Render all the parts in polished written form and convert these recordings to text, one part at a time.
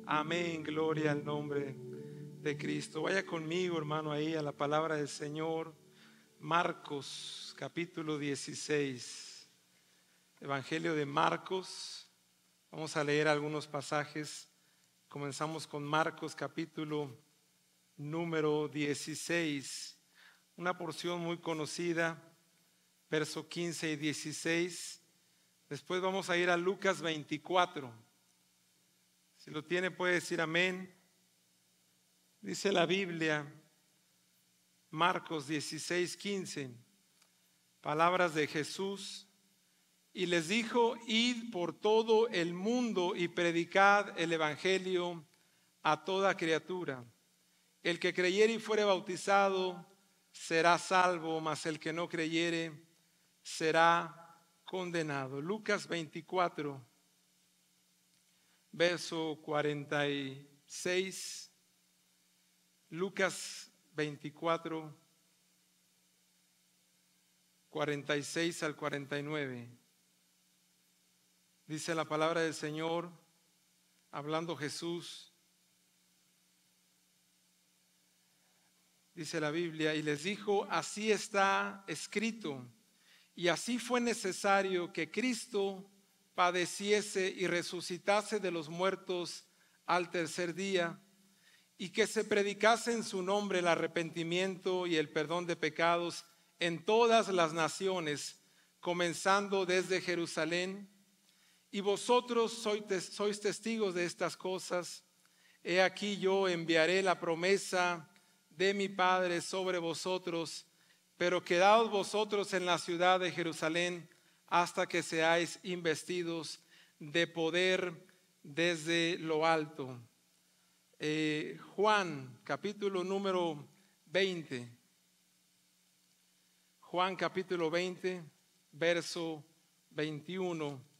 Amén, gloria al nombre de Cristo. Vaya conmigo, hermano, ahí a la palabra del Señor. Marcos, capítulo 16. Evangelio de Marcos. Vamos a leer algunos pasajes. Comenzamos con Marcos, capítulo número 16. Una porción muy conocida, verso 15 y 16. Después vamos a ir a Lucas 24. Si lo tiene puede decir amén. Dice la Biblia, Marcos 16, 15, palabras de Jesús. Y les dijo: id por todo el mundo y predicad el evangelio a toda criatura. El que creyere y fuere bautizado será salvo, mas el que no creyere será condenado. Lucas 24, verso 46. Lucas 24, 46 al 49. Dice la palabra del Señor, hablando Jesús. Dice la Biblia: y les dijo: así está escrito, y así fue necesario que Cristo padeciese y resucitase de los muertos al tercer día, y que se predicase en su nombre el arrepentimiento y el perdón de pecados en todas las naciones, comenzando desde Jerusalén. Y vosotros sois testigos de estas cosas. He aquí yo enviaré la promesa de mi Padre sobre vosotros, pero quedaos vosotros en la ciudad de Jerusalén hasta que seáis investidos de poder desde lo alto. Juan, capítulo número 20. Juan, capítulo 20, verso 21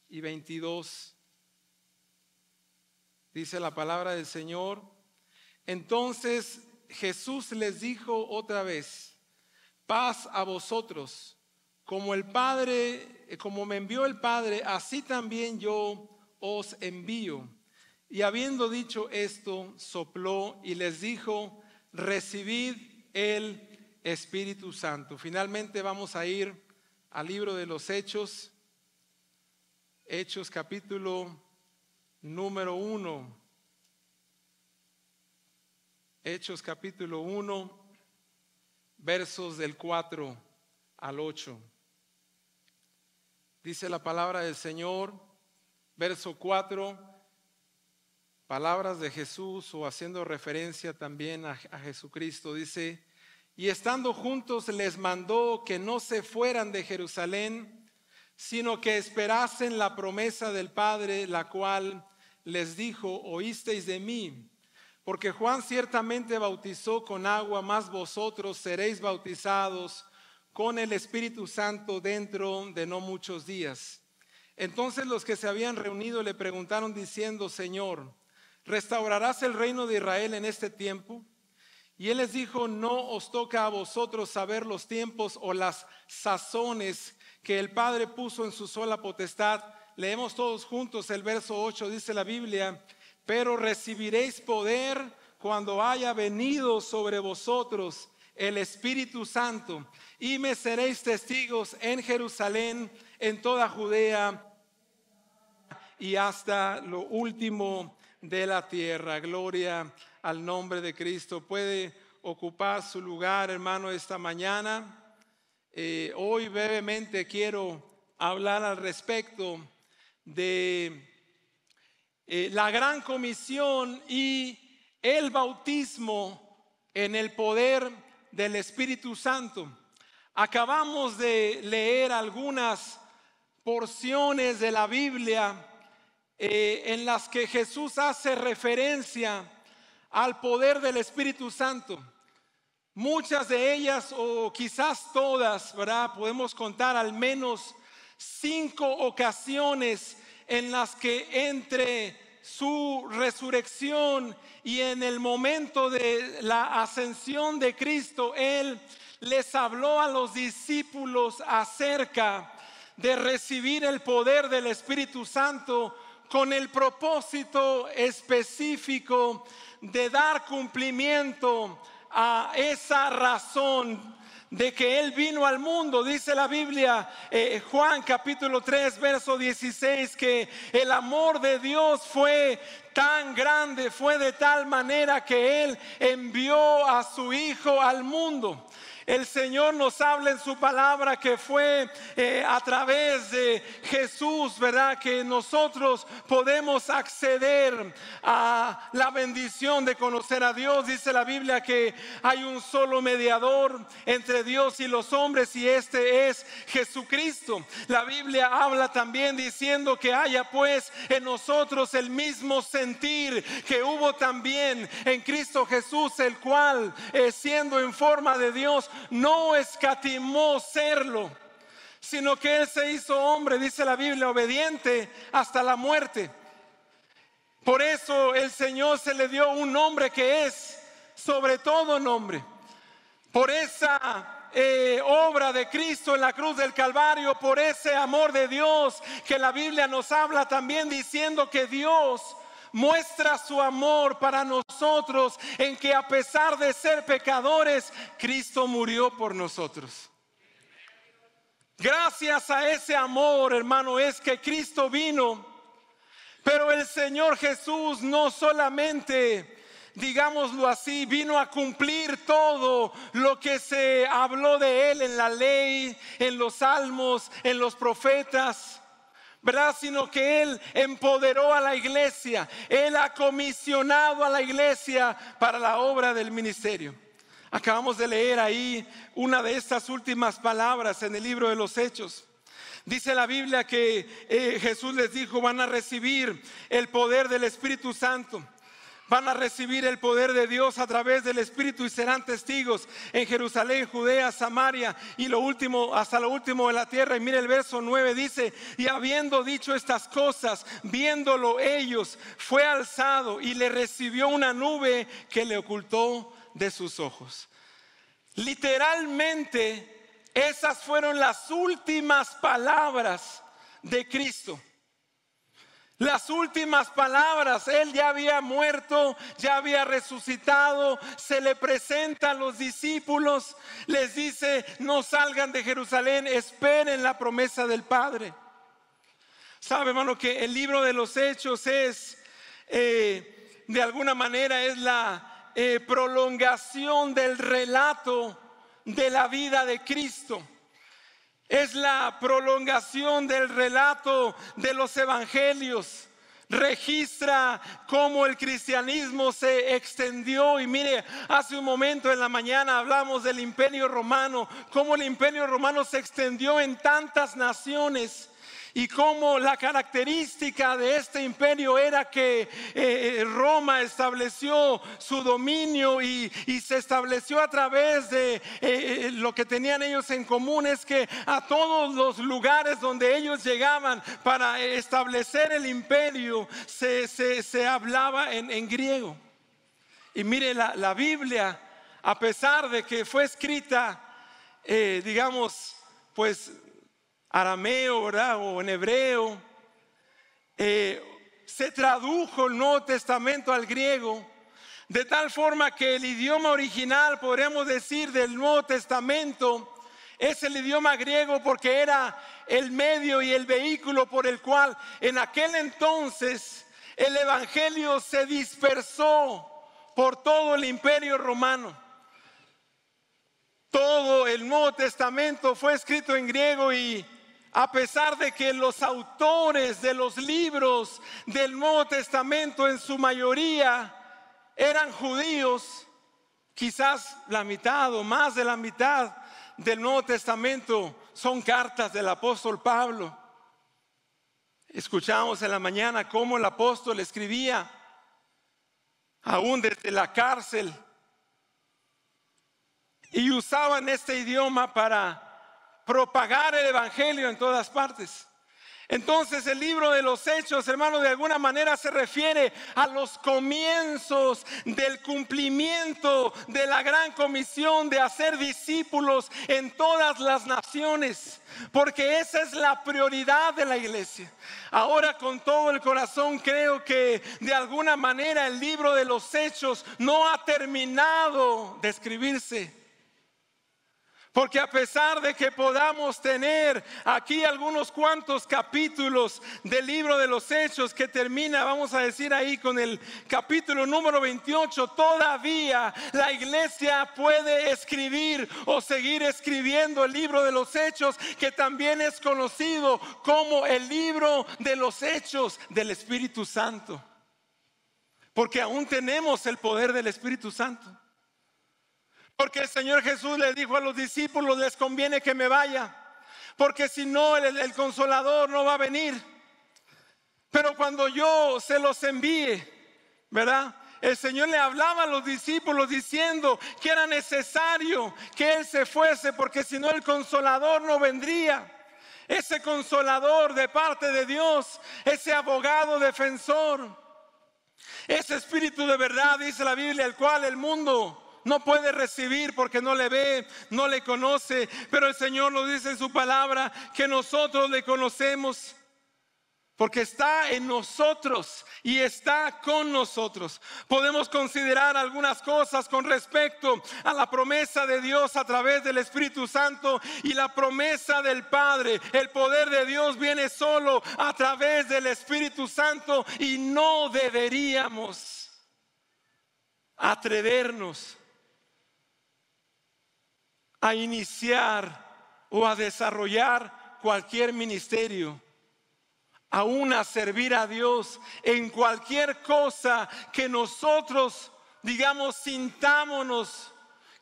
y 22. Dice la palabra del Señor: entonces Jesús les dijo otra vez: paz a vosotros. Como me envió el Padre, así también yo os envío. Y habiendo dicho esto, sopló y les dijo: recibid el Espíritu Santo. Finalmente vamos a ir al libro de los Hechos. Hechos, capítulo número 1. Hechos, capítulo 1, versos del 4 al 8. Dice la palabra del Señor, verso 4. Palabras de Jesús, o haciendo referencia también a Jesucristo. Dice: y estando juntos les mandó que no se fueran de Jerusalén, sino que esperasen la promesa del Padre, la cual les dijo: oísteis de mí. Porque Juan ciertamente bautizó con agua, mas vosotros seréis bautizados con el Espíritu Santo dentro de no muchos días. Entonces los que se habían reunido le preguntaron diciendo: Señor, ¿restaurarás el reino de Israel en este tiempo? Y él les dijo: no os toca a vosotros saber los tiempos o las sazones que el Padre puso en su sola potestad. Leemos todos juntos el verso 8, dice la Biblia: pero recibiréis poder cuando haya venido sobre vosotros el Espíritu Santo, y me seréis testigos en Jerusalén, en toda Judea y hasta lo último de la tierra. Gloria al nombre de Cristo. Puede ocupar su lugar, hermano, esta mañana. Hoy brevemente quiero hablar al respecto de la gran comisión y el bautismo en el poder del Espíritu Santo. Acabamos de leer algunas porciones de la Biblia en las que Jesús hace referencia al poder del Espíritu Santo. Muchas de ellas, o quizás todas, ¿verdad? Podemos contar al menos 5 ocasiones en las que entre su resurrección y en el momento de la ascensión de Cristo, Él les habló a los discípulos acerca de recibir el poder del Espíritu Santo con el propósito específico de dar cumplimiento a esa razón de que Él vino al mundo. Dice la Biblia, Juan capítulo 3 verso 16, que el amor de Dios fue tan grande, fue de tal manera que Él envió a su Hijo al mundo. El Señor nos habla en su palabra que fue a través de Jesús, ¿verdad?, que nosotros podemos acceder a la bendición de conocer a Dios. Dice la Biblia que hay un solo mediador entre Dios y los hombres, y este es Jesucristo. La Biblia habla también diciendo que haya pues en nosotros el mismo sentir que hubo también en Cristo Jesús, el cual siendo en forma de Dios no escatimó serlo, sino que Él se hizo hombre, dice la Biblia, obediente hasta la muerte. Por eso el Señor se le dio un nombre que es sobre todo nombre. Por esa obra de Cristo en la cruz del Calvario, por ese amor de Dios que la Biblia nos habla también, diciendo que Dios muestra su amor para nosotros en que a pesar de ser pecadores, Cristo murió por nosotros. Gracias a ese amor, hermano, es que Cristo vino. Pero el Señor Jesús no solamente, digámoslo así, vino a cumplir todo lo que se habló de Él en la ley, en los salmos, en los profetas, ¿verdad?, sino que Él empoderó a la iglesia. Él ha comisionado a la iglesia para la obra del ministerio. Acabamos de leer ahí una de estas últimas palabras en el libro de los Hechos. Dice la Biblia que Jesús les dijo: van a recibir el poder del Espíritu Santo. Van a recibir el poder de Dios a través del Espíritu y serán testigos en Jerusalén, Judea, Samaria y lo último, hasta lo último de la tierra. Y mire el verso 9, dice: y habiendo dicho estas cosas, viéndolo ellos, fue alzado y le recibió una nube que le ocultó de sus ojos. Literalmente, esas fueron las últimas palabras de Cristo. Las últimas palabras. Él ya había muerto, ya había resucitado. Se le presenta a los discípulos, les dice: no salgan de Jerusalén, esperen la promesa del Padre. Sabe, hermano, que el libro de los Hechos es de alguna manera es la prolongación del relato de la vida de Cristo. Es la prolongación del relato de los evangelios. Registra cómo el cristianismo se extendió. Y mire, hace un momento en la mañana hablamos del Imperio Romano, cómo el Imperio Romano se extendió en tantas naciones. Y cómo la característica de este imperio era que Roma estableció su dominio y se estableció a través de lo que tenían ellos en común, es que a todos los lugares donde ellos llegaban para establecer el imperio se hablaba en griego. Y mire, la Biblia, a pesar de que fue escrita, digamos, pues arameo, ¿verdad?, o en hebreo, se tradujo el Nuevo Testamento al griego, de tal forma que el idioma original, podríamos decir, del Nuevo Testamento es el idioma griego, porque era el medio y el vehículo por el cual en aquel entonces el evangelio se dispersó por todo el Imperio Romano. Todo el Nuevo Testamento fue escrito en griego, y a pesar de que los autores de los libros del Nuevo Testamento en su mayoría eran judíos, quizás la mitad o más de la mitad del Nuevo Testamento son cartas del apóstol Pablo. Escuchamos en la mañana cómo el apóstol escribía aún desde la cárcel, y usaban este idioma para propagar el evangelio en todas partes. Entonces el libro de los Hechos, hermano, de alguna manera se refiere a los comienzos del cumplimiento de la gran comisión de hacer discípulos en todas las naciones, porque esa es la prioridad de la iglesia. Ahora, con todo el corazón, creo que de alguna manera el libro de los Hechos no ha terminado de escribirse. Porque a pesar de que podamos tener aquí algunos cuantos capítulos del libro de los Hechos que termina, vamos a decir ahí con el capítulo número 28, todavía la iglesia puede escribir o seguir escribiendo el libro de los Hechos, que también es conocido como el libro de los Hechos del Espíritu Santo. Porque aún tenemos el poder del Espíritu Santo. Porque el Señor Jesús le dijo a los discípulos: les conviene que me vaya, porque si no el Consolador no va a venir. Pero cuando yo se los envíe, ¿verdad? El Señor le hablaba a los discípulos diciendo que era necesario que Él se fuese, porque si no el Consolador no vendría. Ese Consolador de parte de Dios, ese abogado defensor, ese Espíritu de verdad, dice la Biblia, el cual el mundo no puede recibir porque no le ve, no le conoce. Pero el Señor nos dice en su palabra que nosotros le conocemos, porque está en nosotros y está con nosotros. Podemos considerar algunas cosas con respecto a la promesa de Dios a través del Espíritu Santo y la promesa del Padre. El poder de Dios viene solo a través del Espíritu Santo, y no deberíamos atrevernos a iniciar o a desarrollar cualquier ministerio, aún a servir a Dios en cualquier cosa que nosotros, digamos, sintámonos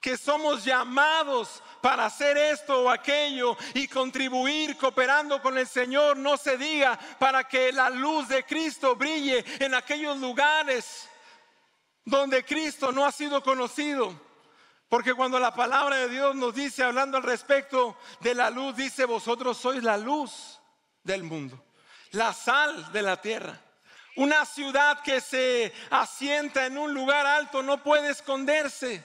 que somos llamados para hacer esto o aquello y contribuir cooperando con el Señor. No se diga para que la luz de Cristo brille en aquellos lugares donde Cristo no ha sido conocido. Porque cuando la palabra de Dios nos dice, hablando al respecto de la luz, dice: vosotros sois la luz del mundo, la sal de la tierra. Una ciudad que se asienta en un lugar alto no puede esconderse.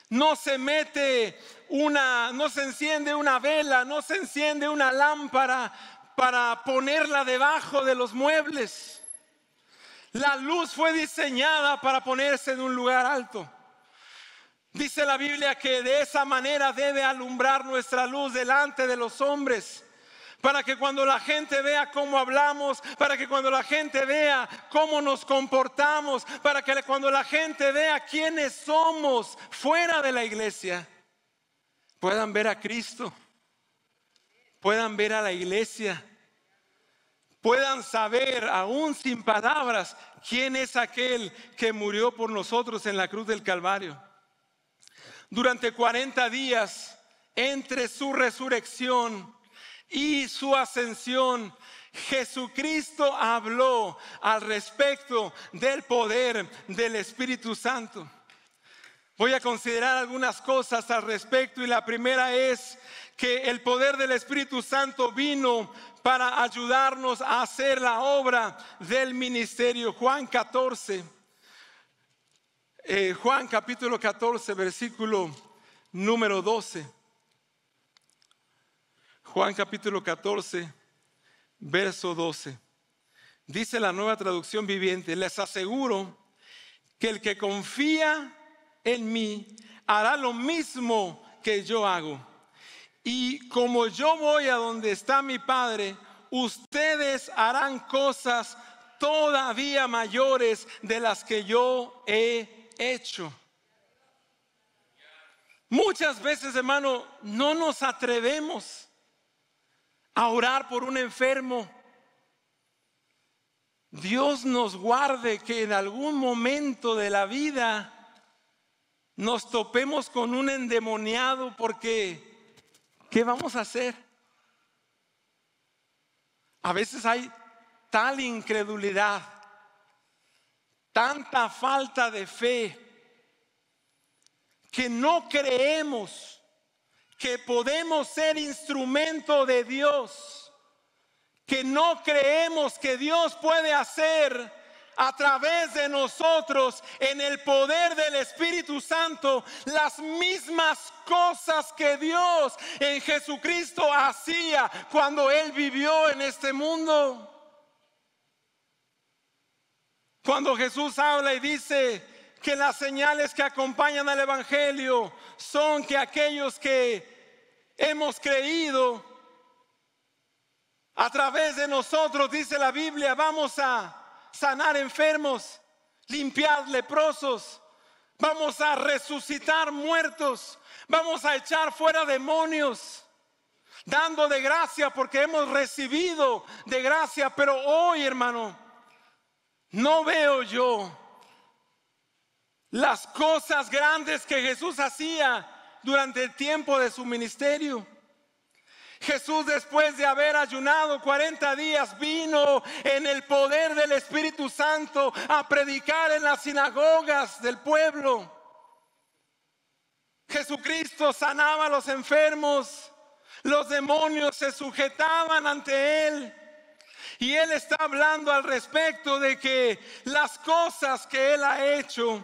No se no se enciende una vela, no se enciende una lámpara para ponerla debajo de los muebles. La luz fue diseñada para ponerse en un lugar alto. Dice la Biblia que de esa manera debe alumbrar nuestra luz delante de los hombres, para que cuando la gente vea cómo hablamos, para que cuando la gente vea cómo nos comportamos, para que cuando la gente vea quiénes somos fuera de la iglesia, puedan ver a Cristo, puedan ver a la iglesia, puedan saber, aún sin palabras, quién es aquel que murió por nosotros en la cruz del Calvario. Durante 40 días, entre su resurrección y su ascensión, Jesucristo habló al respecto del poder del Espíritu Santo. Voy a considerar algunas cosas al respecto, y la primera es que el poder del Espíritu Santo vino para ayudarnos a hacer la obra del ministerio. Juan capítulo 14, versículo número 12. Juan capítulo 14, verso 12. Dice la Nueva Traducción Viviente: les aseguro que el que confía en mí hará lo mismo que yo hago. Y como yo voy a donde está mi Padre, ustedes harán cosas todavía mayores de las que yo he hecho. Muchas veces, hermano, no nos atrevemos a orar por un enfermo. Dios nos guarde que en algún momento de la vida nos topemos con un endemoniado, porque ¿qué vamos a hacer? A veces hay tal incredulidad, tanta falta de fe, que no creemos que podemos ser instrumento de Dios, que no creemos que Dios puede hacer a través de nosotros en el poder del Espíritu Santo las mismas cosas que Dios en Jesucristo hacía cuando Él vivió en este mundo. Cuando Jesús habla y dice que las señales que acompañan al Evangelio son que aquellos que hemos creído a través de nosotros, dice la Biblia, vamos a sanar enfermos, limpiar leprosos, vamos a resucitar muertos, vamos a echar fuera demonios, dando de gracia porque hemos recibido de gracia. Pero hoy, hermano, no veo yo las cosas grandes que Jesús hacía durante el tiempo de su ministerio. Jesús, después de haber ayunado 40 días, vino en el poder del Espíritu Santo a predicar en las sinagogas del pueblo. Jesucristo sanaba a los enfermos, los demonios se sujetaban ante Él. Y Él está hablando al respecto de que las cosas que Él ha hecho,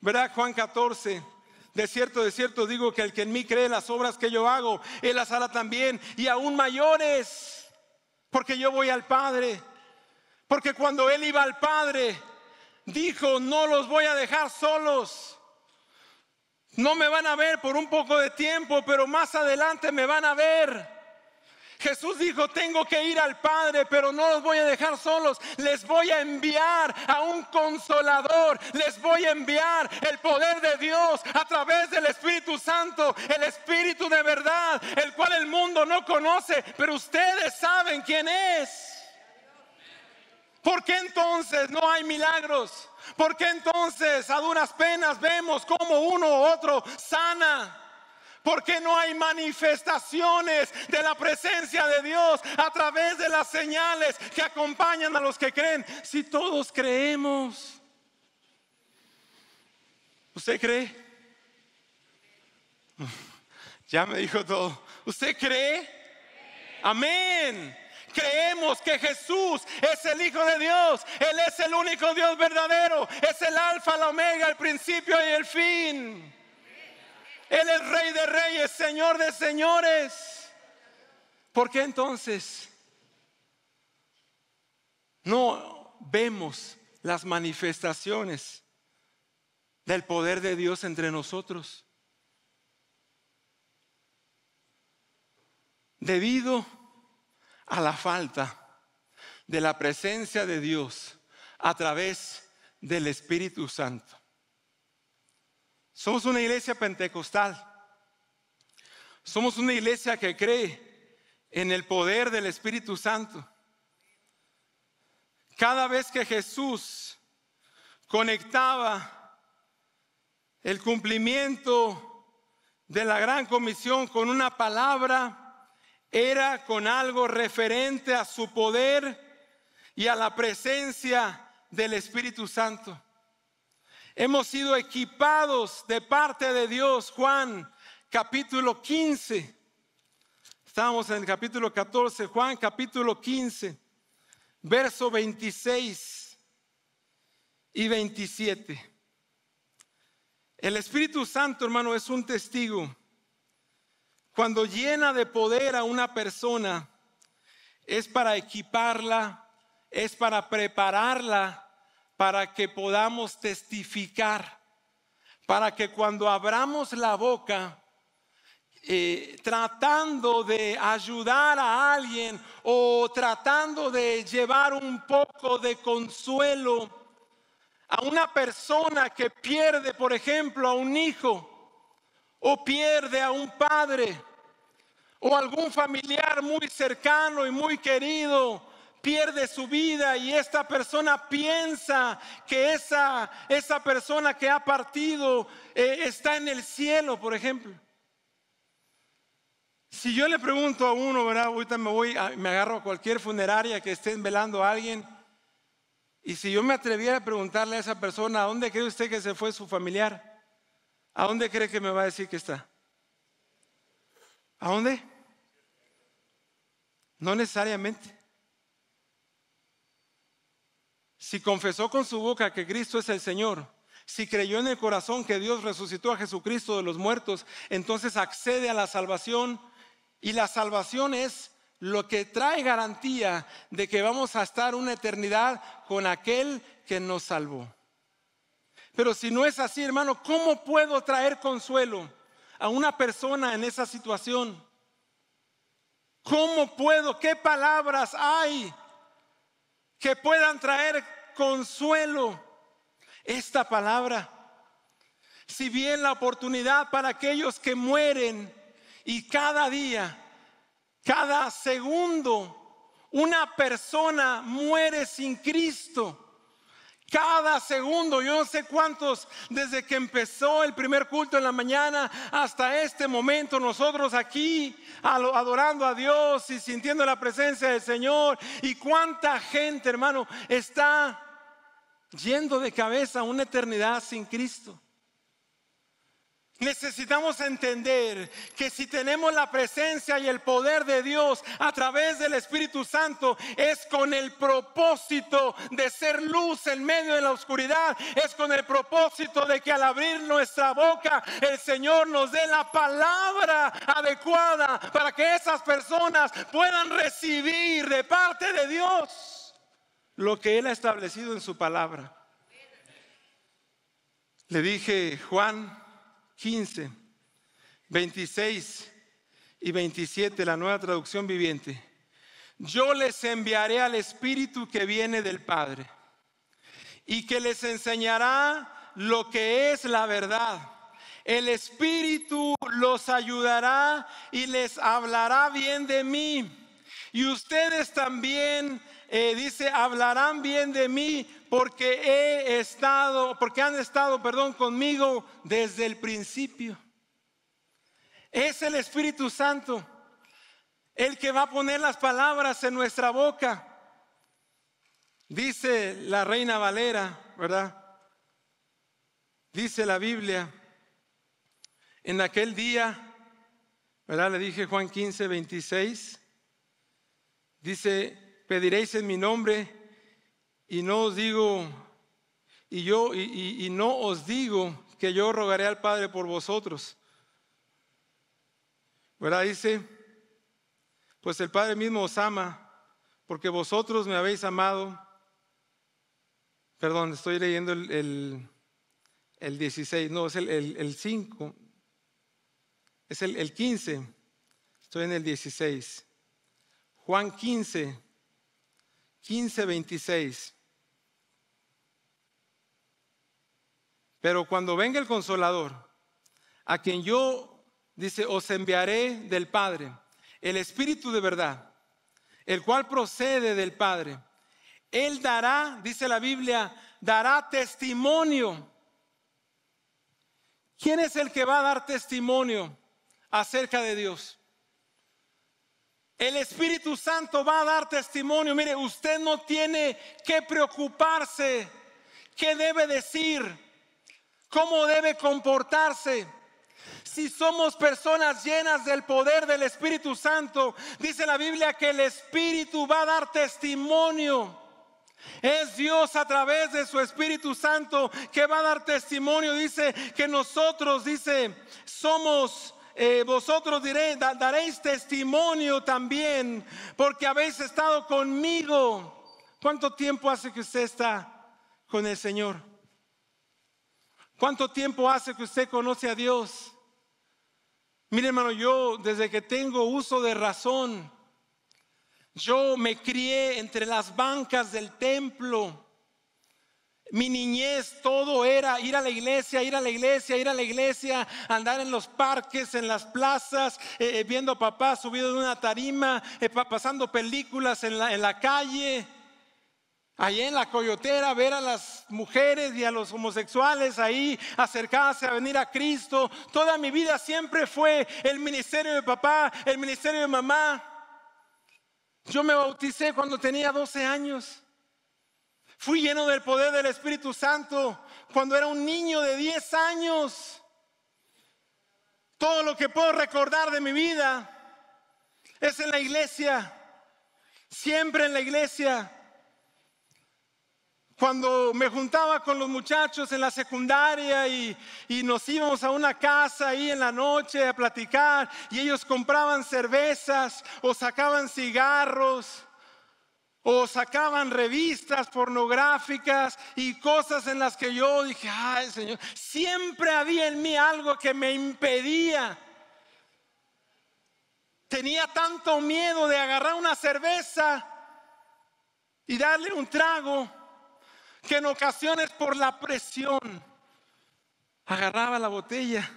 ¿verdad? Juan 14. De cierto digo que el que en mí cree, las obras que yo hago, Él las hará también, y aún mayores, porque yo voy al Padre. Porque cuando Él iba al Padre, dijo: no los voy a dejar solos. No me van a ver por un poco de tiempo, pero más adelante me van a ver. Jesús dijo: tengo que ir al Padre, pero no los voy a dejar solos. Les voy a enviar a un consolador. Les voy a enviar el poder de Dios a través del Espíritu Santo, el Espíritu de verdad, el cual el mundo no conoce, pero ustedes saben quién es. ¿Por qué entonces no hay milagros? ¿Por qué entonces a duras penas vemos cómo uno u otro sana? ¿Por qué no hay manifestaciones de la presencia de Dios a través de las señales que acompañan a los que creen? Si todos creemos. ¿Usted cree? Ya me dijo todo. ¿Usted cree? Amén. Creemos que Jesús es el Hijo de Dios. Él es el único Dios verdadero. Es el alfa, la omega, el principio y el fin. Él es Rey de reyes, Señor de señores. ¿Por qué entonces no vemos las manifestaciones del poder de Dios entre nosotros? Debido a la falta de la presencia de Dios a través del Espíritu Santo. Somos una iglesia pentecostal. Somos una iglesia que cree en el poder del Espíritu Santo. Cada vez que Jesús conectaba el cumplimiento de la gran comisión con una palabra, era con algo referente a su poder y a la presencia del Espíritu Santo. Hemos sido equipados de parte de Dios. Juan capítulo 15. Estamos en el capítulo 14. Juan capítulo 15, verso 26 y 27. El Espíritu Santo, hermano, es un testigo. Cuando llena de poder a una persona, es para equiparla, es para prepararla, para que podamos testificar, para que cuando abramos la boca, tratando de ayudar a alguien o tratando de llevar un poco de consuelo a una persona que pierde, por ejemplo, a un hijo, o pierde a un padre, o algún familiar muy cercano y muy querido, pierde su vida, y esta persona piensa que esa persona que ha partido está en el cielo, por ejemplo. Si yo le pregunto a uno, ¿verdad? Ahorita me agarro a cualquier funeraria que estén velando a alguien, y si yo me atreviera a preguntarle a esa persona: ¿a dónde cree usted que se fue su familiar? ¿A dónde cree que me va a decir que está? ¿A dónde? No necesariamente. si confesó con su boca que Cristo es el Señor, si creyó en el corazón que Dios resucitó a Jesucristo de los muertos, entonces accede a la salvación. Y la salvación es lo que trae garantía de que vamos a estar una eternidad con aquel que nos salvó. Pero si no es así, hermano, ¿cómo puedo traer consuelo a una persona en esa situación? ¿Cómo puedo? ¿Qué palabras hay que puedan traer consuelo? Esta palabra. Si bien la oportunidad para aquellos que mueren y cada día, cada segundo, una persona muere sin Cristo. Cada segundo, yo no sé cuántos, desde que empezó el primer culto en la mañana hasta este momento, nosotros aquí adorando a Dios y sintiendo la presencia del Señor. Y cuánta gente, hermano, está yendo de cabeza a una eternidad sin Cristo. Necesitamos entender que si tenemos la presencia y el poder de Dios a través del Espíritu Santo, es con el propósito de ser luz en medio de la oscuridad. Es con el propósito de que al abrir nuestra boca el Señor nos dé la palabra adecuada para que esas personas puedan recibir de parte de Dios lo que Él ha establecido en su palabra. Le dije, Juan 15, 26 y 27, la Nueva Traducción Viviente: yo les enviaré al Espíritu que viene del Padre y que les enseñará lo que es la verdad. El Espíritu los ayudará y les hablará bien de mí. Y ustedes también, dice, hablarán bien de mí porque han estado conmigo desde el principio. Es el Espíritu Santo el que va a poner las palabras en nuestra boca. Dice la Reina Valera, ¿verdad? Dice la Biblia, en aquel día, ¿verdad? Le dije Juan 15, 26. Dice, pediréis en mi nombre y no os digo, y no os digo que yo rogaré al Padre por vosotros. ¿Verdad? Dice, pues el Padre mismo os ama, porque vosotros me habéis amado. Perdón, estoy leyendo el 16, no, es el 5, es el 15, estoy en el 16. Juan 15, 26. Pero cuando venga el Consolador, a quien yo, dice, os enviaré del Padre, el Espíritu de verdad, el cual procede del Padre, Él dará, dice la Biblia, dará testimonio. ¿Quién es el que va a dar testimonio acerca de Dios? El Espíritu Santo va a dar testimonio. Mire, usted no tiene que preocuparse qué debe decir, cómo debe comportarse. Si somos personas llenas del poder del Espíritu Santo, dice la Biblia que el Espíritu va a dar testimonio. Es Dios a través de su Espíritu Santo que va a dar testimonio. Dice que nosotros, dice, somos... vosotros daréis testimonio también, porque habéis estado conmigo. ¿Cuánto tiempo hace que usted está con el Señor? ¿Cuánto tiempo hace que usted conoce a Dios? Mire, hermano, yo desde que tengo uso de razón, yo me crié entre las bancas del templo. Mi niñez todo era ir a la iglesia, andar en los parques, en las plazas, viendo a papá subido en una tarima, pasando películas en la calle, allá en la Coyotera, ver a las mujeres y a los homosexuales ahí acercarse a venir a Cristo. Toda mi vida siempre fue el ministerio de papá, el ministerio de mamá. Yo me bauticé cuando tenía 12 años. Fui lleno del poder del Espíritu Santo cuando era un niño de 10 años. Todo lo que puedo recordar de mi vida es en la iglesia, siempre en la iglesia. Cuando me juntaba con los muchachos en la secundaria y nos íbamos a una casa ahí en la noche a platicar, y ellos compraban cervezas o sacaban cigarros o sacaban revistas pornográficas y cosas en las que yo dije, ay Señor, siempre había en mí algo que me impedía. Tenía tanto miedo de agarrar una cerveza y darle un trago, que en ocasiones por la presión agarraba la botella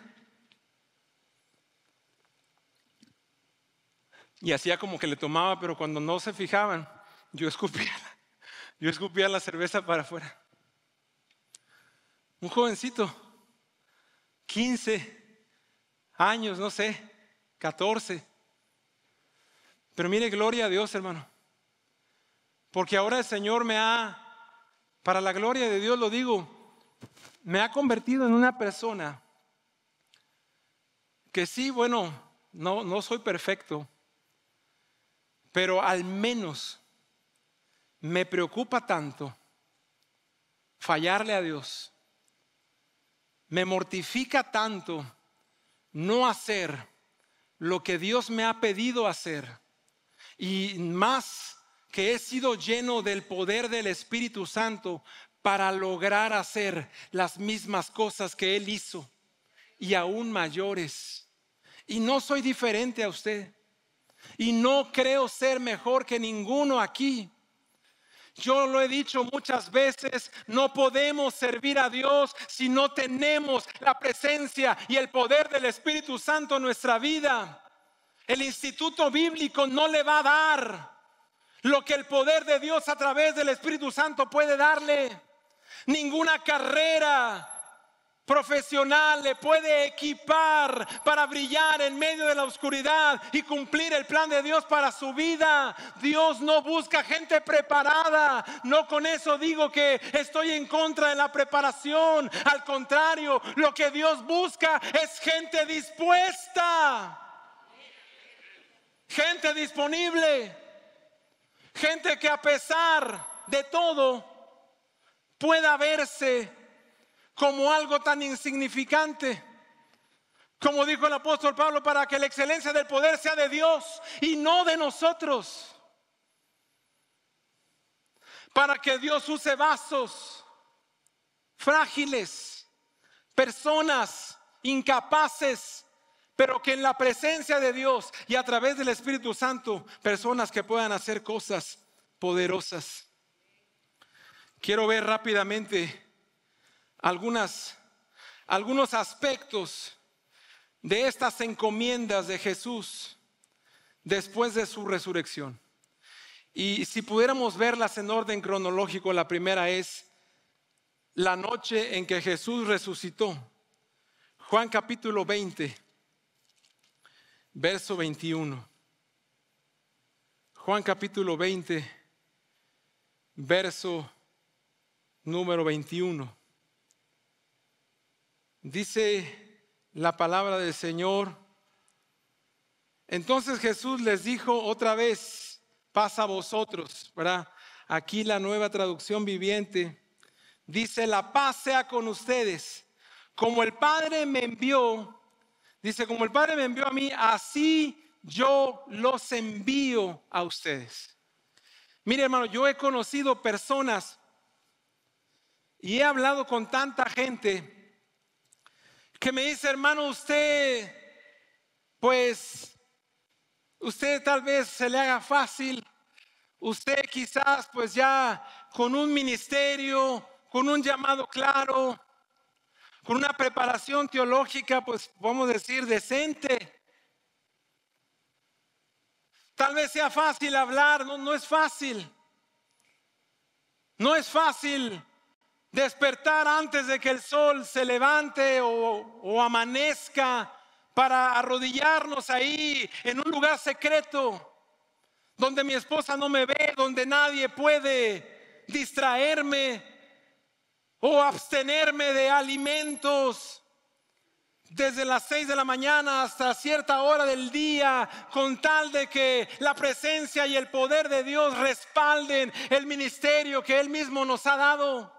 y hacía como que le tomaba, pero cuando no se fijaban, yo escupía la cerveza para afuera. Un jovencito, 15 años, no sé, 14. Pero mire, gloria a Dios, hermano, porque ahora el Señor para la gloria de Dios lo digo, me ha convertido en una persona que sí, bueno, no soy perfecto, pero al menos me preocupa tanto fallarle a Dios, me mortifica tanto no hacer lo que Dios me ha pedido hacer, y más que he sido lleno del poder del Espíritu Santo para lograr hacer las mismas cosas que Él hizo y aún mayores. Y no soy diferente a usted, y no creo ser mejor que ninguno aquí. Yo lo he dicho muchas veces, no podemos servir a Dios si no tenemos la presencia y el poder del Espíritu Santo en nuestra vida. El instituto bíblico no le va a dar lo que el poder de Dios a través del Espíritu Santo puede darle. Ninguna carrera profesional le puede equipar para brillar en medio de la oscuridad y cumplir el plan de Dios para su vida. Dios no busca gente preparada. No con eso digo que estoy en contra de la preparación. Al contrario, lo que Dios busca es gente dispuesta, gente disponible, gente que a pesar de todo pueda verse como algo tan insignificante. Como dijo el apóstol Pablo, para que la excelencia del poder sea de Dios y no de nosotros. Para que Dios use vasos frágiles, personas incapaces, pero que en la presencia de Dios y a través del Espíritu Santo, personas que puedan hacer cosas poderosas. Quiero ver rápidamente algunos aspectos de estas encomiendas de Jesús después de su resurrección. Y si pudiéramos verlas en orden cronológico, la primera es la noche en que Jesús resucitó. Juan capítulo 20, verso 21. Juan capítulo 20, verso número 21. Dice la palabra del Señor: entonces Jesús les dijo otra vez, paz a vosotros, ¿verdad? Aquí la Nueva Traducción Viviente dice: la paz sea con ustedes. Como el Padre me envió, dice, como el Padre me envió a mí, así yo los envío a ustedes. Mire, hermano, yo he conocido personas y he hablado con tanta gente que me dice: hermano, usted tal vez se le haga fácil, usted quizás pues ya con un ministerio, con un llamado claro, con una preparación teológica, pues vamos a decir decente, tal vez sea fácil hablar. No es fácil. No es fácil despertar antes de que el sol se levante o amanezca, para arrodillarnos ahí en un lugar secreto donde mi esposa no me ve, donde nadie puede distraerme o abstenerme de alimentos desde las 6 de la mañana hasta cierta hora del día, con tal de que la presencia y el poder de Dios respalden el ministerio que Él mismo nos ha dado.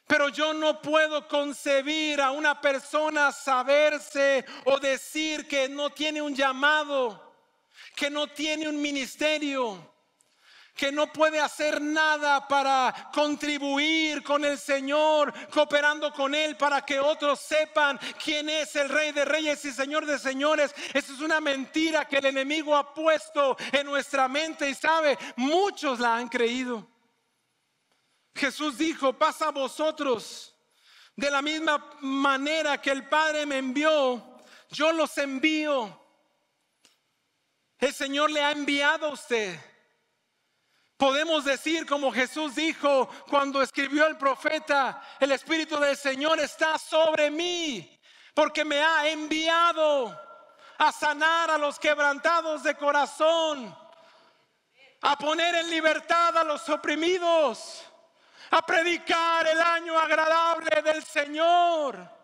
Pero yo no puedo concebir a una persona saberse o decir que no tiene un llamado, que no tiene un ministerio, que no puede hacer nada para contribuir con el Señor, cooperando con Él para que otros sepan quién es el Rey de Reyes y Señor de Señores. Esa es una mentira que el enemigo ha puesto en nuestra mente, y sabe, muchos la han creído. Jesús dijo: pasa a vosotros, de la misma manera que el Padre me envió, yo los envío. El Señor le ha enviado a usted. Podemos decir como Jesús dijo cuando escribió el profeta: el Espíritu del Señor está sobre mí, porque me ha enviado a sanar a los quebrantados de corazón, a poner en libertad a los oprimidos, a predicar el año agradable del Señor.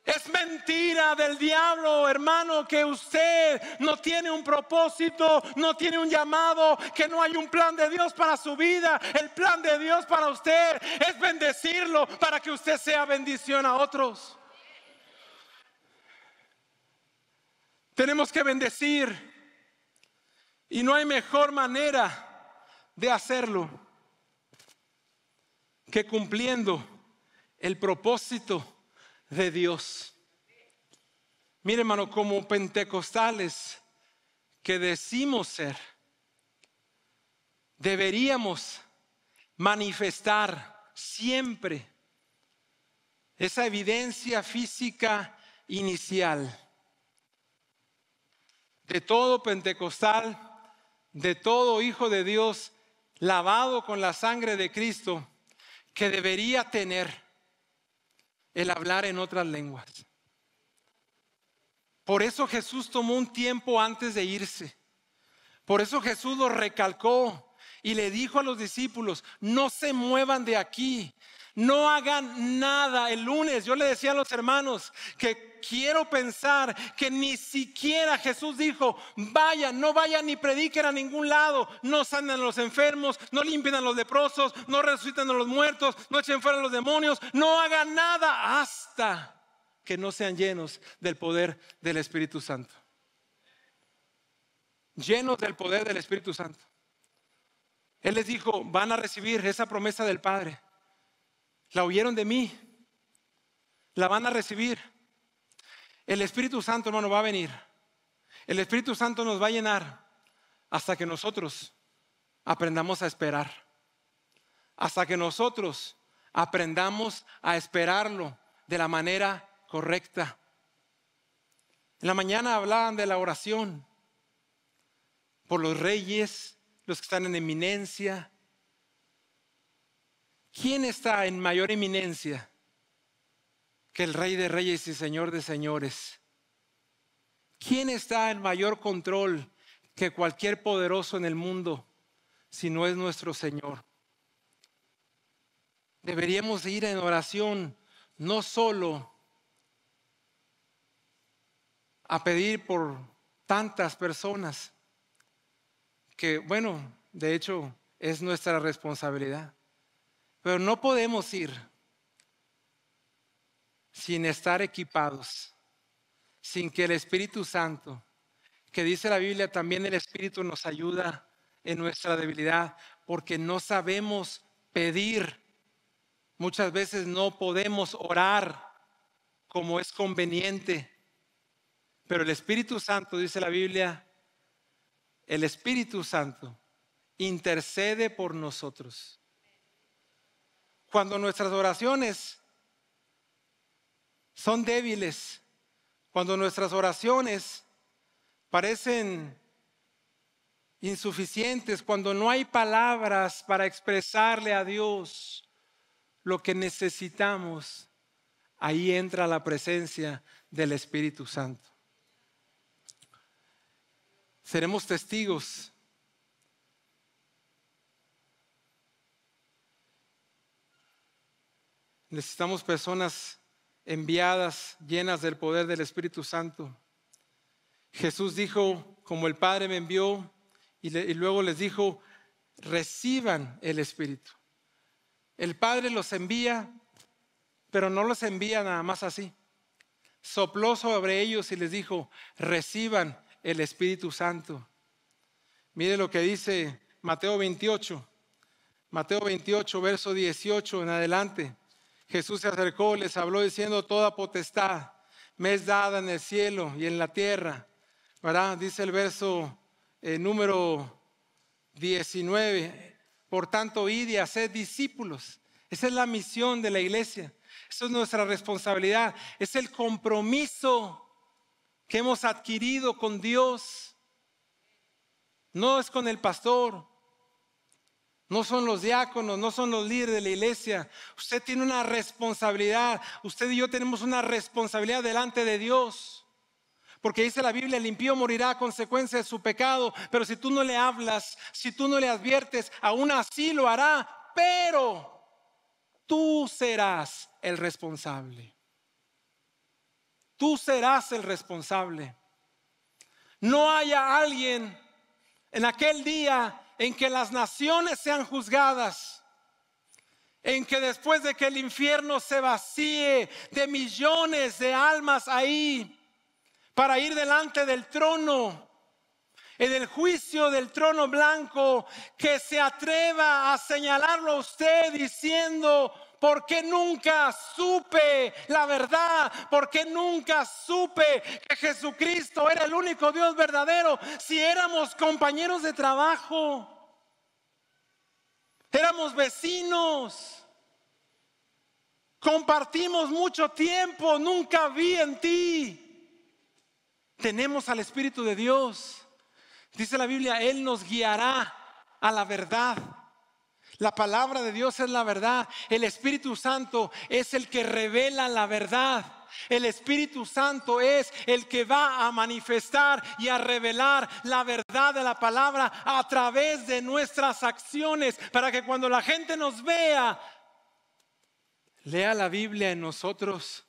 Es mentira del diablo, hermano, que usted no tiene un propósito, no tiene un llamado, que no hay un plan de Dios para su vida. El plan de Dios para usted es bendecirlo para que usted sea bendición a otros. Tenemos que bendecir, y no hay mejor manera de hacerlo que cumpliendo el propósito de Dios. Mire, hermano, como pentecostales que decimos ser, deberíamos manifestar siempre esa evidencia física inicial de todo pentecostal, de todo hijo de Dios lavado con la sangre de Cristo, que debería tener el hablar en otras lenguas. Por eso Jesús tomó un tiempo antes de irse. Por eso Jesús lo recalcó y le dijo a los discípulos: no se muevan de aquí, no hagan nada. El lunes yo le decía a los hermanos que quiero pensar que ni siquiera Jesús dijo: vayan, no vayan ni prediquen a ningún lado, no sanen a los enfermos, no limpien a los leprosos, no resuciten a los muertos, no echen fuera a los demonios, no hagan nada hasta que no sean llenos del poder del Espíritu Santo. Llenos del poder del Espíritu Santo. Él les dijo: van a recibir esa promesa del Padre. La oyeron de mí, la van a recibir. El Espíritu Santo, hermano, va a venir. El Espíritu Santo nos va a llenar hasta que nosotros aprendamos a esperar. Hasta que nosotros aprendamos a esperarlo de la manera correcta. En la mañana hablaban de la oración por los reyes, los que están en eminencia. ¿Quién está en mayor eminencia que el Rey de Reyes y Señor de Señores? ¿Quién está en mayor control que cualquier poderoso en el mundo, si no es nuestro Señor? Deberíamos ir en oración no solo a pedir por tantas personas, que bueno, de hecho es nuestra responsabilidad, pero no podemos ir sin estar equipados, sin que el Espíritu Santo, que dice la Biblia, también el Espíritu nos ayuda en nuestra debilidad, porque no sabemos pedir. Muchas veces no podemos orar como es conveniente, pero el Espíritu Santo, dice la Biblia, el Espíritu Santo intercede por nosotros. Cuando nuestras oraciones son débiles, cuando nuestras oraciones parecen insuficientes, cuando no hay palabras para expresarle a Dios lo que necesitamos, ahí entra la presencia del Espíritu Santo. Seremos testigos. Necesitamos personas enviadas, llenas del poder del Espíritu Santo. Jesús dijo, como el Padre me envió, y luego les dijo, reciban el Espíritu. El Padre los envía, pero no los envía nada más así. Sopló sobre ellos y les dijo, reciban el Espíritu Santo. Mire lo que dice Mateo 28. Mateo 28, verso 18 en adelante. Jesús se acercó, les habló diciendo, toda potestad me es dada en el cielo y en la tierra. ¿Verdad? Dice el verso número 19. Por tanto, id y haced discípulos. Esa es la misión de la iglesia. Esa es nuestra responsabilidad. Es el compromiso que hemos adquirido con Dios. No es con el pastor. No son los diáconos, no son los líderes de la iglesia. Usted tiene una responsabilidad. Usted y yo tenemos una responsabilidad delante de Dios. Porque dice la Biblia, el impío morirá a consecuencia de su pecado. Pero si tú no le hablas, si tú no le adviertes, aún así lo hará. Pero tú serás el responsable. Tú serás el responsable. No haya alguien en aquel día en que las naciones sean juzgadas, en que después de que el infierno se vacíe de millones de almas ahí, para ir delante del trono, en el juicio del trono blanco, que se atreva a señalarlo a usted diciendo, ¿por qué nunca supe la verdad? ¿Por qué nunca supe que Jesucristo era el único Dios verdadero? Si éramos compañeros de trabajo, éramos vecinos, compartimos mucho tiempo, nunca vi en ti. Tenemos al Espíritu de Dios. Dice la Biblia, Él nos guiará a la verdad. La palabra de Dios es la verdad. El Espíritu Santo es el que revela la verdad. El Espíritu Santo es el que va a manifestar y a revelar la verdad de la palabra a través de nuestras acciones, para que cuando la gente nos vea, lea la Biblia en nosotros.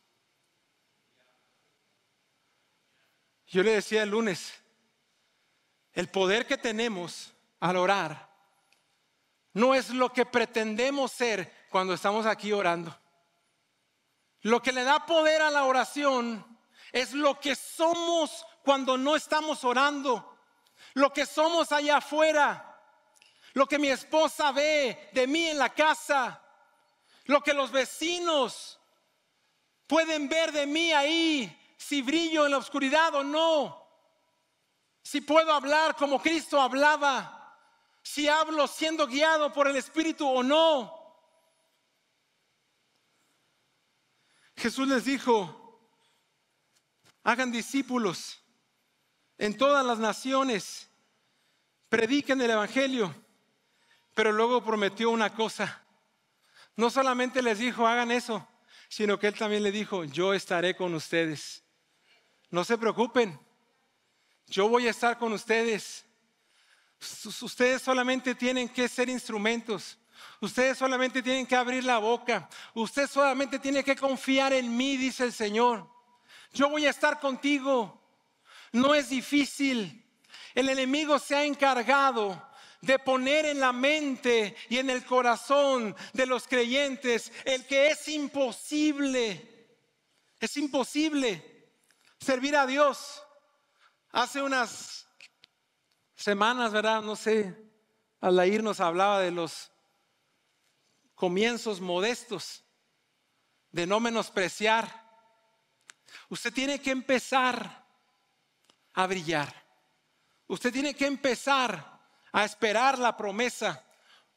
Yo le decía el lunes, el poder que tenemos al orar no es lo que pretendemos ser cuando estamos aquí orando. Lo que le da poder a la oración es lo que somos cuando no estamos orando, lo que somos allá afuera, lo que mi esposa ve de mí en la casa, lo que los vecinos pueden ver de mí ahí, si brillo en la oscuridad o no, si puedo hablar como Cristo hablaba, si hablo siendo guiado por el Espíritu o no. Jesús les dijo, hagan discípulos en todas las naciones, prediquen el Evangelio, pero luego prometió una cosa. No solamente les dijo hagan eso, sino que Él también le dijo, yo estaré con ustedes. No se preocupen, yo voy a estar con ustedes. Ustedes solamente tienen que ser instrumentos. Ustedes solamente tienen que abrir la boca. Usted solamente tiene que confiar en mí, dice el Señor. Yo voy a estar contigo. No es difícil. El enemigo se ha encargado de poner en la mente y en el corazón de los creyentes el que es imposible. Es imposible servir a Dios. Hace unas semanas, ¿verdad? No sé, Alair nos hablaba de los comienzos modestos, de no menospreciar. Usted tiene que empezar a brillar. Usted tiene que empezar a esperar la promesa.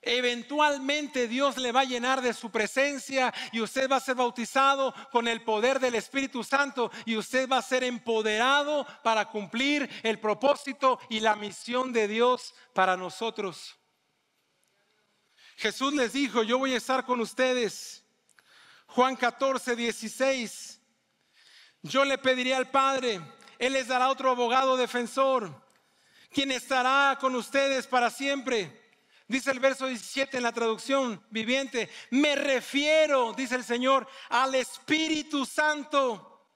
Eventualmente Dios le va a llenar de su presencia y usted va a ser bautizado con el poder del Espíritu Santo y usted va a ser empoderado para cumplir el propósito y la misión de Dios para nosotros. Jesús les dijo, yo voy a estar con ustedes. Juan 14, 16. Yo le pediré al Padre, Él les dará otro abogado defensor, quien estará con ustedes para siempre. Dice el verso 17 en la traducción viviente: me refiero, dice el Señor, al Espíritu Santo,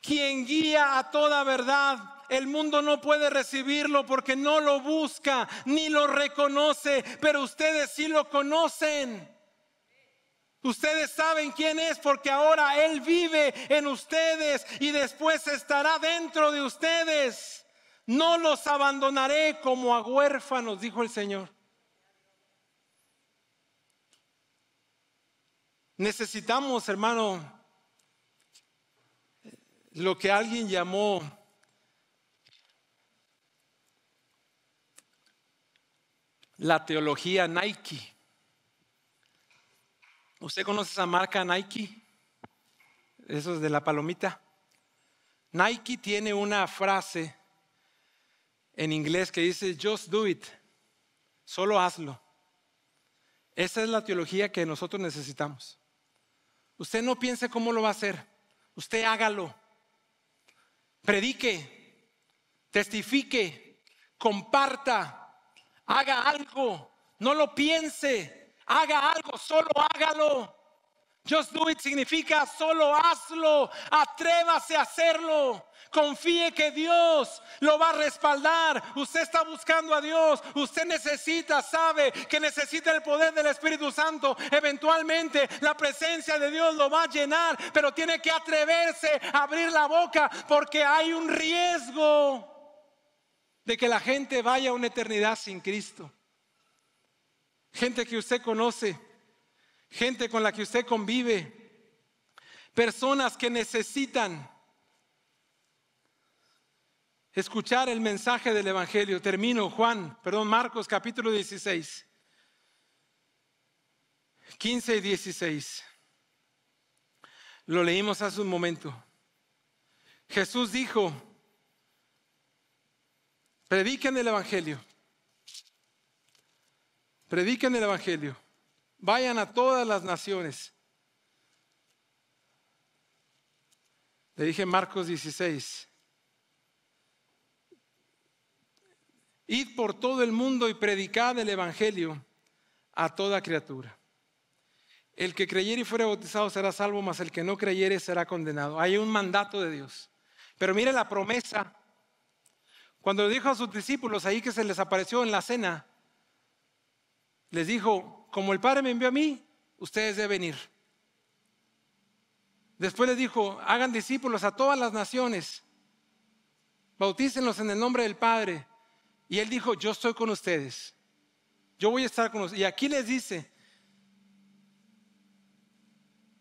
quien guía a toda verdad. El mundo no puede recibirlo porque no lo busca ni lo reconoce, pero ustedes sí lo conocen. Ustedes saben quién es porque ahora Él vive en ustedes y después estará dentro de ustedes. No los abandonaré como a huérfanos, dijo el Señor. Necesitamos, hermano, lo que alguien llamó la teología Nike. ¿Usted conoce esa marca Nike? Eso es de la palomita. Nike tiene una frase en inglés que dice just do it, solo hazlo. Esa es la teología que nosotros necesitamos. Usted no piense cómo lo va a hacer, usted hágalo. Predique, testifique, comparta, haga algo, no lo piense, haga algo, solo hágalo. Just do it significa solo hazlo, atrévase a hacerlo. Confíe que Dios lo va a respaldar. Usted está buscando a Dios. Usted sabe que necesita el poder del Espíritu Santo. Eventualmente la presencia de Dios lo va a llenar, pero tiene que atreverse a abrir la boca porque hay un riesgo de que la gente vaya a una eternidad sin Cristo. Gente que usted conoce, gente con la que usted convive, personas que necesitan escuchar el mensaje del Evangelio. Termino, Marcos capítulo 16, 15 y 16. Lo leímos hace un momento. Jesús dijo: prediquen el Evangelio. Prediquen el Evangelio. Vayan a todas las naciones. Le dije Marcos 16. Id por todo el mundo y predicad el Evangelio a toda criatura. El que creyere y fuere bautizado será salvo, mas el que no creyere será condenado. Hay un mandato de Dios. Pero mire la promesa. Cuando dijo a sus discípulos ahí que se les apareció en la cena, les dijo: como el Padre me envió a mí, ustedes deben ir. Después les dijo: hagan discípulos a todas las naciones, bautícenlos en el nombre del Padre. Y Él dijo: yo estoy con ustedes, yo voy a estar con ustedes. Y aquí les dice: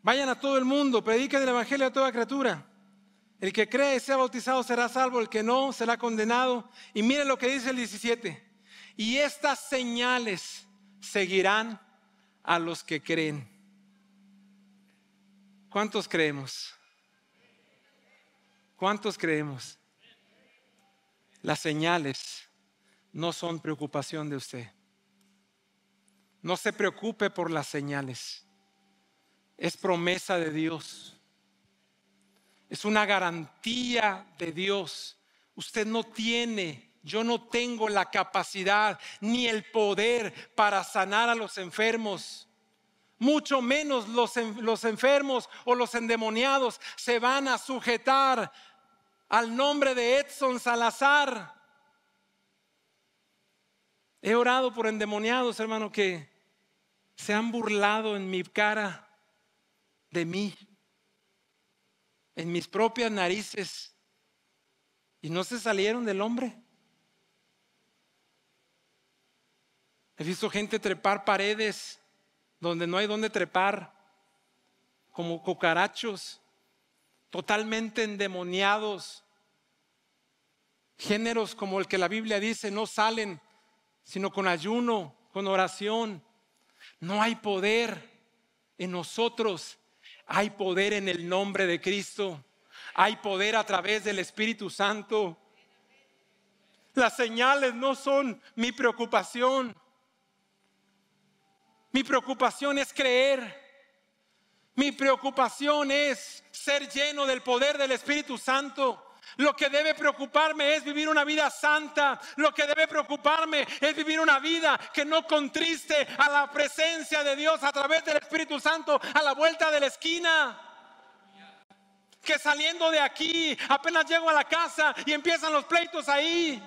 vayan a todo el mundo, prediquen el Evangelio a toda criatura. El que cree y sea bautizado será salvo, el que no será condenado. Y miren lo que dice el 17: y estas señales seguirán a los que creen. ¿Cuántos creemos? ¿Cuántos creemos? Las señales no son preocupación de usted. No se preocupe por las señales. Es promesa de Dios. Es una garantía de Dios. Usted no tiene, yo no tengo la capacidad ni el poder para sanar a los enfermos. Mucho menos los enfermos o los endemoniados se van a sujetar al nombre de Edson Salazar. He orado por endemoniados, hermano, que se han burlado en mi cara de mí, en mis propias narices, y no se salieron del hombre. He visto gente trepar paredes donde no hay donde trepar, como cucarachos, totalmente endemoniados. Géneros como el que la Biblia dice no salen sino con ayuno, con oración. No hay poder en nosotros, hay poder en el nombre de Cristo. Hay poder a través del Espíritu Santo. Las señales no son mi preocupación. Mi preocupación es creer. Mi preocupación es ser lleno del poder del Espíritu Santo. Lo que debe preocuparme es vivir una vida santa. Lo que debe preocuparme es vivir una vida que no contriste a la presencia de Dios a través del Espíritu Santo a la vuelta de la esquina. Que saliendo de aquí apenas llego a la casa y empiezan los pleitos ahí.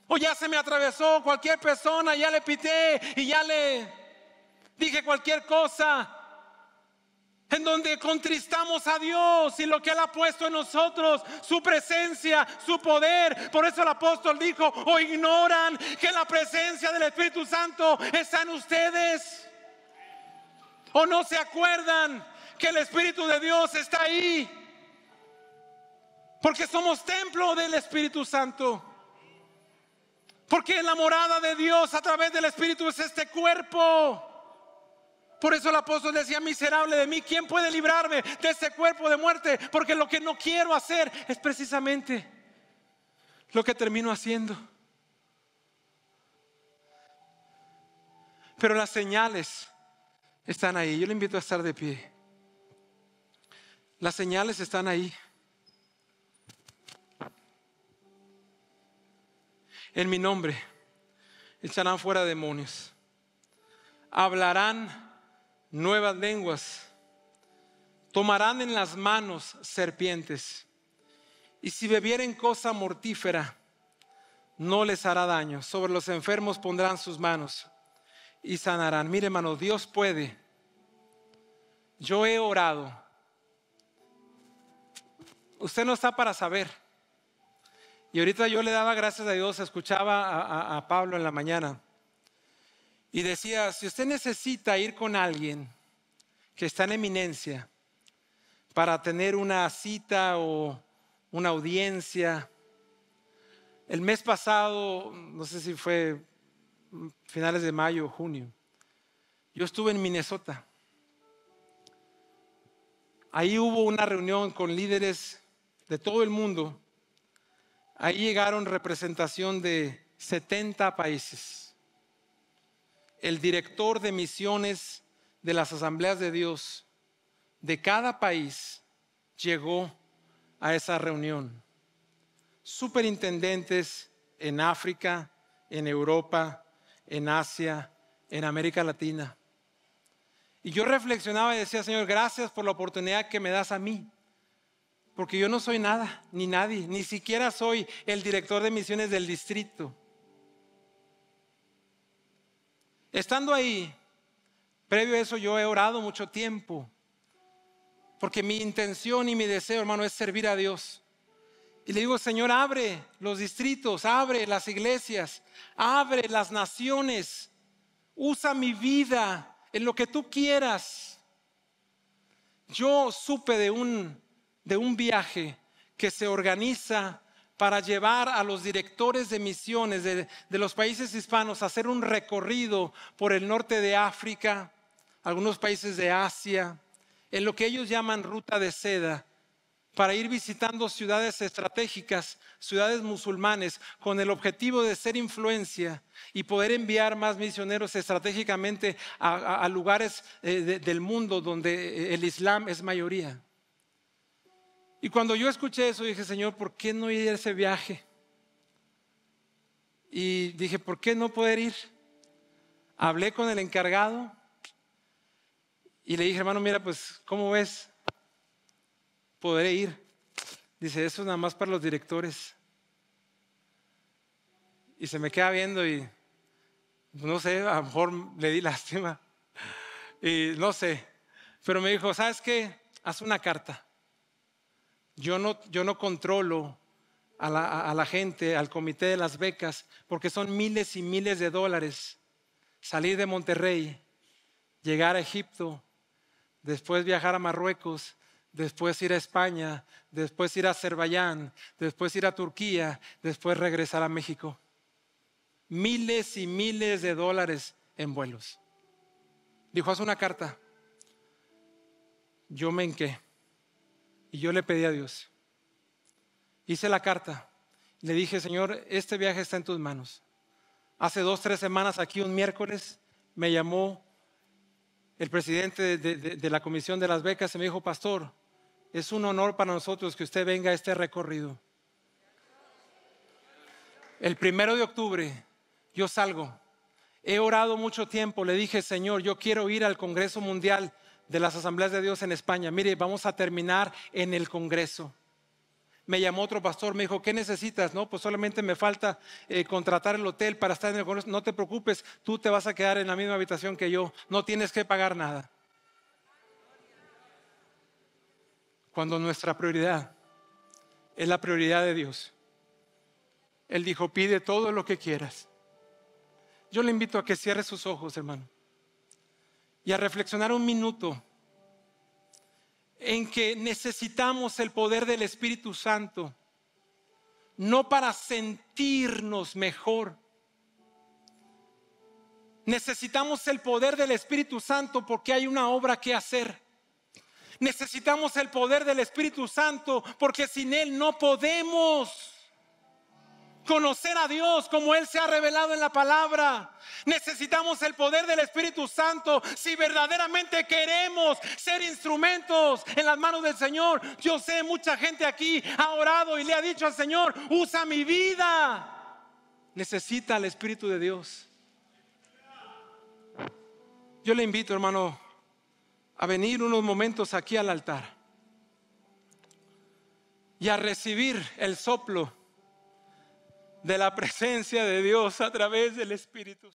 O ya se me atravesó cualquier persona, ya le pité y ya le dije cualquier cosa. En donde contristamos a Dios y lo que Él ha puesto en nosotros, su presencia, su poder. Por eso el apóstol dijo: o ignoran que la presencia del Espíritu Santo está en ustedes, o no se acuerdan que el Espíritu de Dios está ahí, porque somos templo del Espíritu Santo. Porque la morada de Dios a través del Espíritu es este cuerpo. Por eso el apóstol decía: miserable de mí, ¿quién puede librarme de este cuerpo de muerte? Porque lo que no quiero hacer es precisamente lo que termino haciendo. Pero las señales están ahí. Yo le invito a estar de pie. Las señales están ahí. En mi nombre echarán fuera demonios, hablarán nuevas lenguas, tomarán en las manos serpientes, y si bebieren cosa mortífera no les hará daño. Sobre los enfermos pondrán sus manos y sanarán. Mire, hermano, Dios puede. Yo he orado. Usted no está para saber. Y ahorita yo le daba gracias a Dios. Escuchaba a Pablo en la mañana y decía: si usted necesita ir con alguien que está en eminencia para tener una cita o una audiencia. El mes pasado, no sé si fue finales de mayo o junio, yo estuve en Minnesota. Ahí hubo una reunión con líderes de todo el mundo. Ahí llegaron representación de 70 países. El director de misiones de las asambleas de Dios de cada país llegó a esa reunión. Superintendentes en África, en Europa, en Asia, en América Latina. Y yo reflexionaba y decía: Señor, gracias por la oportunidad que me das a mí. Porque yo no soy nada, ni nadie, ni siquiera soy el director de misiones del distrito. Estando ahí, previo a eso yo he orado mucho tiempo. Porque mi intención y mi deseo, hermano, es servir a Dios. Y le digo: Señor, abre los distritos, abre las iglesias, abre las naciones. Usa mi vida en lo que tú quieras. Yo supe de un viaje que se organiza para llevar a los directores de misiones de los países hispanos a hacer un recorrido por el norte de África, algunos países de Asia, en lo que ellos llaman ruta de seda, para ir visitando ciudades estratégicas, ciudades musulmanes, con el objetivo de ser influencia y poder enviar más misioneros estratégicamente a lugares del mundo donde el Islam es mayoría. Y cuando yo escuché eso, dije: Señor, ¿por qué no ir a ese viaje? Y dije: ¿por qué no poder ir? Hablé con el encargado y le dije: hermano, mira, pues, ¿cómo ves? ¿Podré ir? Dice: eso es nada más para los directores. Y se me queda viendo y no sé, a lo mejor le di lástima. Y no sé, pero me dijo: ¿sabes qué? Haz una carta. Yo no controlo a la gente, al comité de las becas, porque son miles y miles de dólares. Salir de Monterrey, llegar a Egipto, después viajar a Marruecos, después ir a España, después ir a Azerbaiyán, después ir a Turquía, después regresar a México. Miles y miles de dólares en vuelos. Dijo: haz una carta. Yo me hinqué y yo le pedí a Dios. Hice la carta. Le dije: Señor, este viaje está en tus manos. Hace 2-3 semanas, aquí un miércoles, me llamó el presidente de la comisión de las becas y me dijo: pastor, es un honor para nosotros que usted venga a este recorrido. El 1 de octubre yo salgo. He orado mucho tiempo, le dije, Señor, yo quiero ir al Congreso Mundial de las Asambleas de Dios en España. Mire, vamos a terminar en el Congreso. Me llamó otro pastor, me dijo, ¿qué necesitas? No, pues solamente me falta contratar el hotel para estar en el Congreso. No te preocupes, tú te vas a quedar en la misma habitación que yo, no tienes que pagar nada. Cuando nuestra prioridad es la prioridad de Dios, Él dijo, pide todo lo que quieras. Yo le invito a que cierre sus ojos, hermano, y a reflexionar un minuto en que necesitamos el poder del Espíritu Santo, no para sentirnos mejor. Necesitamos el poder del Espíritu Santo porque hay una obra que hacer. Necesitamos el poder del Espíritu Santo porque sin Él no podemos conocer a Dios como Él se ha revelado en la palabra. Necesitamos el poder del Espíritu Santo si verdaderamente queremos ser instrumentos en las manos del Señor. Yo sé, mucha gente aquí ha orado y le ha dicho al Señor, usa mi vida. Necesita el Espíritu de Dios. Yo le invito, hermano, a venir unos momentos aquí al altar y a recibir el soplo de la presencia de Dios a través del Espíritu.